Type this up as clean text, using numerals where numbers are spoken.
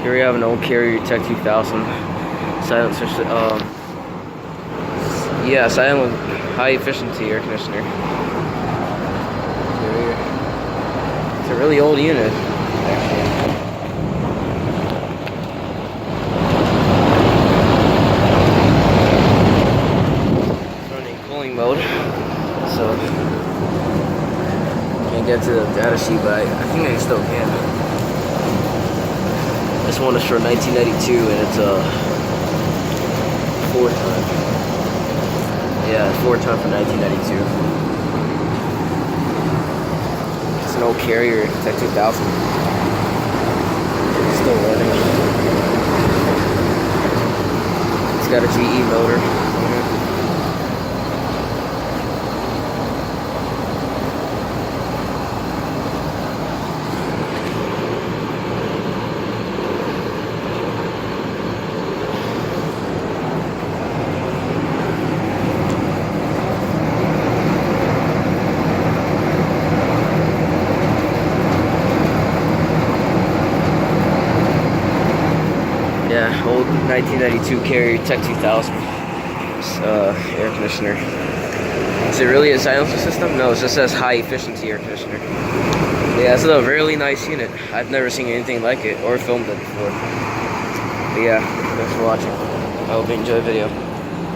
Here we have an old Carrier Tech2000 silencer. Yeah, silent with high efficiency air conditioner. It's a really old unit, actually. It's running cooling mode, so can't get to the data sheet, but I think I still can. This one is from 1992, and it's a 4-ton. Yeah, 4-ton from 1992. It's an old Carrier Tech2000. Still running. It's got a GE motor. Yeah, old 1992 Carrier Tech2000 air conditioner. Is it really a silencer system? No, it just says high efficiency air conditioner. Yeah, it's a really nice unit. I've never seen anything like it or filmed it before. But yeah, thanks for watching. I hope you enjoy the video.